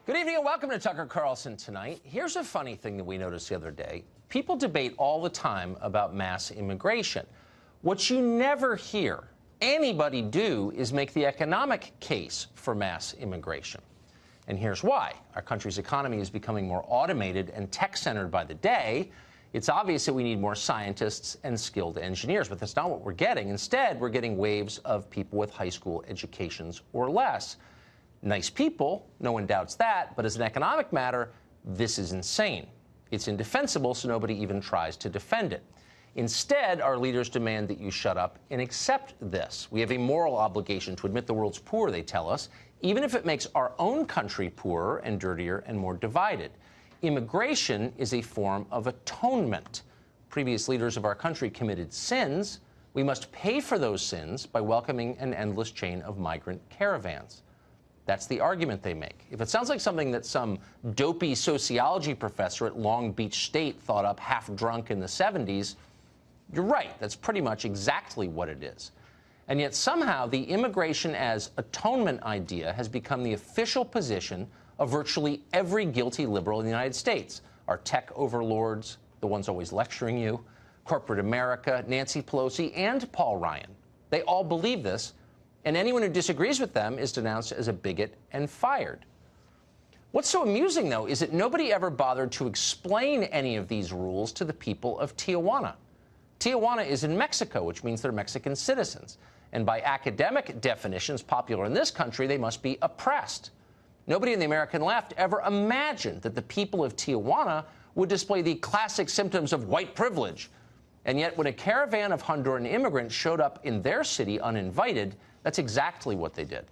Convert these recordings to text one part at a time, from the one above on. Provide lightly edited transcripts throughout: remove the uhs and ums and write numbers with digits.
Good evening and welcome to Tucker Carlson Tonight. Here's a funny thing that we noticed the other day. People debate all the time about mass immigration. What you never hear anybody do is make the economic case for mass immigration. And here's why. Our country's economy is becoming more automated and tech-centered by the day. It's obvious that we need more scientists and skilled engineers, but that's not what we're getting. Instead, we're getting waves of people with high school educations or less. Nice people, no one doubts that, but as an economic matter, this is insane. It's indefensible, so nobody even tries to defend it. Instead, our leaders demand that you shut up and accept this. We have a moral obligation to admit the world's poor, they tell us, even if it makes our own country poorer and dirtier and more divided. Immigration is a form of atonement. Previous leaders of our country committed sins. We must pay for those sins by welcoming an endless chain of migrant caravans. That's the argument they make. If it sounds like something that some dopey sociology professor at Long Beach State thought up half drunk in the 70s, you're right. That's pretty much exactly what it is. And yet somehow the immigration as atonement idea has become the official position of virtually every guilty liberal in the United States. Our tech overlords, the ones always lecturing you, corporate America, Nancy Pelosi, and Paul Ryan. They all believe this. And anyone who disagrees with them is denounced as a bigot and fired. What's so amusing, though, is that nobody ever bothered to explain any of these rules to the people of Tijuana. Tijuana is in Mexico, which means they're Mexican citizens. And by academic definitions popular in this country, they must be oppressed. Nobody in the American left ever imagined that the people of Tijuana would display the classic symptoms of white privilege. And yet, when a caravan of Honduran immigrants showed up in their city uninvited, that's exactly what they did.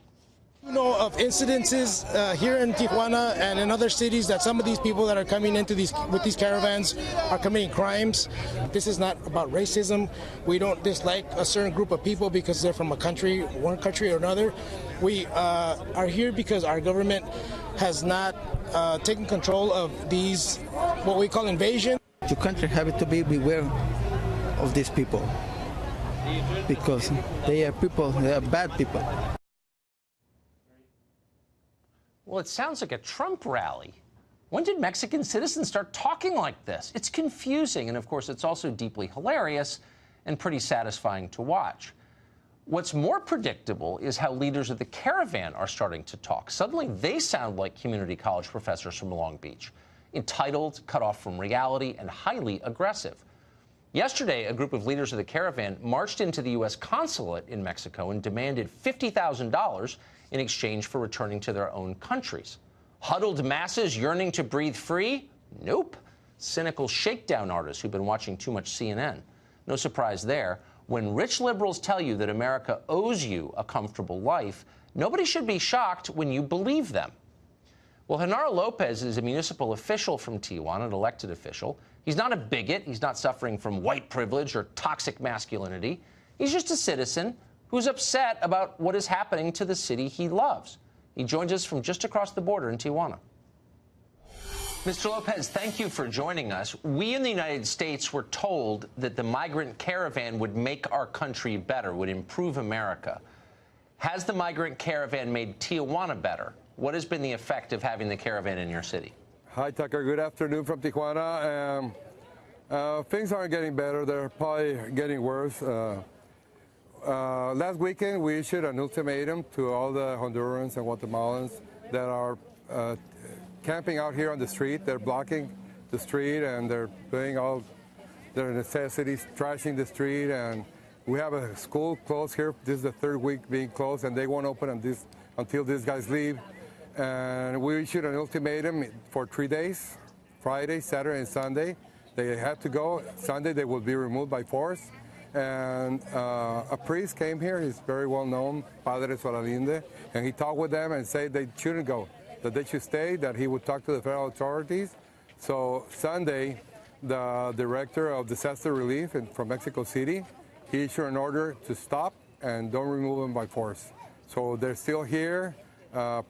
You know of incidences here in Tijuana and in other cities that some of these people that are coming into with these caravans are committing crimes. This is not about racism. We don't dislike a certain group of people because they're from a country, one country or another. We are here because our government has not taken control of these, what we call invasion. Your country have to be beware of these people because they are people, they are bad people. Well, it sounds like a Trump rally. When did Mexican citizens start talking like this? It's confusing, and of course, it's also deeply hilarious and pretty satisfying to watch. What's more predictable is how leaders of the caravan are starting to talk. Suddenly, they sound like community college professors from Long Beach, entitled, cut off from reality, and highly aggressive. Yesterday, a group of leaders of the caravan marched into the U.S. consulate in Mexico and demanded $50,000 in exchange for returning to their own countries. Huddled masses yearning to breathe free? Nope. Cynical shakedown artists who've been watching too much CNN. No surprise there. When rich liberals tell you that America owes you a comfortable life, nobody should be shocked when you believe them. Well, Genaro Lopez is a municipal official from Tijuana, an elected official. He's not a bigot. He's not suffering from white privilege or toxic masculinity. He's just a citizen who's upset about what is happening to the city he loves. He joins us from just across the border in Tijuana. Mr. Lopez, thank you for joining us. We in the United States were told that the migrant caravan would make our country better, would improve America. Has the migrant caravan made Tijuana better? What has been the effect of having the caravan in your city? Hi, Tucker. Good afternoon from Tijuana. Things aren't getting better. They're probably getting worse. Last weekend, we issued an ultimatum to all the Hondurans and Guatemalans that are camping out here on the street. They're blocking the street, and they're doing all their necessities, trashing the street. And we have a school closed here. This is the third week being closed, and they won't open until these guys leave. And we issued an ultimatum for 3 days, Friday, Saturday, and Sunday. They had to go. Sunday, they will be removed by force. And a priest came here. He's very well known, Padre Solalinde, and he talked with them and said they shouldn't go, that they should stay, that he would talk to the federal authorities. So Sunday, the director of disaster relief from Mexico City, he issued an order to stop and don't remove them by force. So they're still here.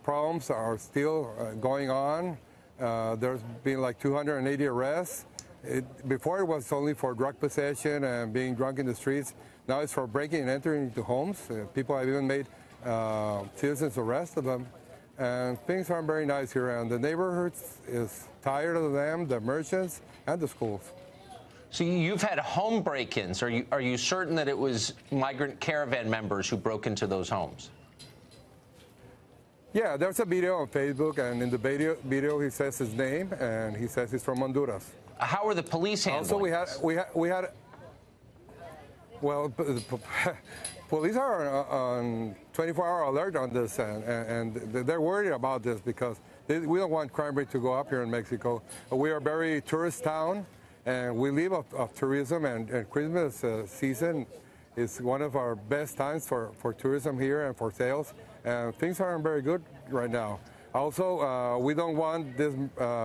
Problems are still going on. There's been like 280 arrests. Before it was only for drug possession and being drunk in the streets. Now it's for breaking and entering into homes. People have even made citizens arrest of them. and things aren't very nice here, and the neighborhoods is tired of them, the merchants, and the schools. So you've had home break-ins. Are you certain that it was Migrant Caravan members who broke into those homes? Yeah, there's a video on Facebook, and in the video he says his name, and he says he's from Honduras. How are the police handling Also, we had well, police are on 24-hour alert on this, and they're worried about this because we don't want crime rate to go up here in Mexico. We are a very tourist town, and we live of tourism, and Christmas season is one of our best times for tourism here and for sales, and things aren't very good right now. Also, we don't want these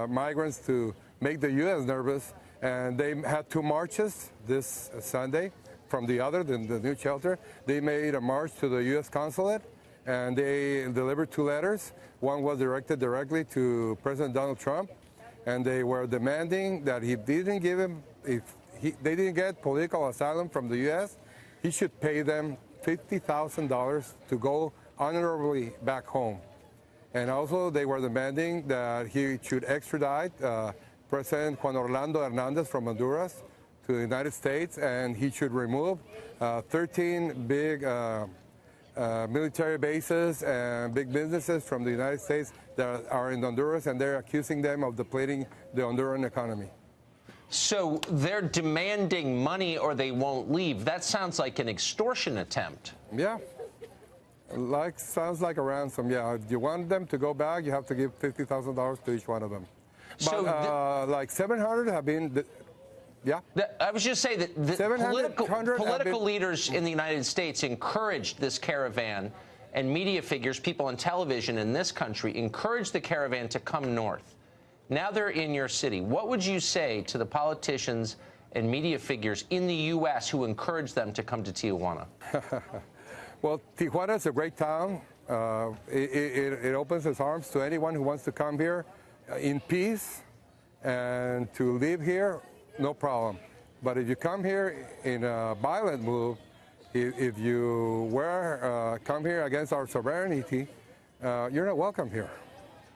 migrants to make the U.S. nervous, and they had 2 marches this Sunday from the new shelter. They made a march to the U.S. consulate, and they delivered 2 letters. One was directed directly to President Donald Trump, and they were demanding that if they didn't get political asylum from the U.S., he should pay them $50,000 to go honorably back home. And also they were demanding that he should extradite President Juan Orlando Hernandez from Honduras to the United States, and he should remove 13 big military bases and big businesses from the United States that are in Honduras, and they're accusing them of depleting the Honduran economy. So they're demanding money or they won't leave. That sounds like an extortion attempt. Yeah. Sounds like a ransom, yeah. If you want them to go back, you have to give $50,000 to each one of them. But So like 700 have been, yeah. I was just saying that the political leaders in the United States encouraged this caravan, and media figures, people on television in this country, encouraged the caravan to come north. Now they're in your city. What would you say to the politicians and media figures in the U.S. who encouraged them to come to Tijuana? Well, Tijuana is a great town. It opens its arms to anyone who wants to come here in peace and to live here, no problem. But if you come here in a violent move, if you come here against our sovereignty, you're not welcome here.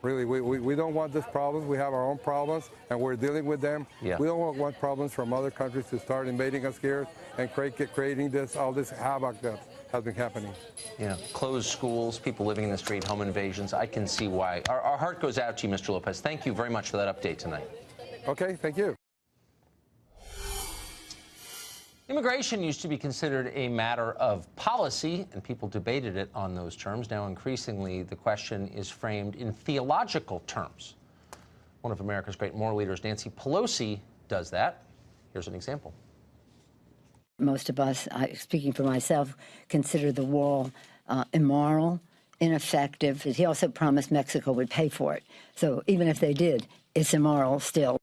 Really, we don't want these problems. We have our own problems, and we're dealing with them. Yeah. We don't want problems from other countries to start invading us here and creating all this havoc that has been happening. Yeah, closed schools, people living in the street, home invasions. I can see why. Our heart goes out to you, Mr. Lopez. Thank you very much for that update tonight. Okay, thank you. Immigration used to be considered a matter of policy, and people debated it on those terms. Now, increasingly, the question is framed in theological terms. One of America's great moral leaders, Nancy Pelosi, does that. Here's an example. Most of us, speaking for myself, consider the wall immoral, ineffective. He also promised Mexico would pay for it. So even if they did, it's immoral still.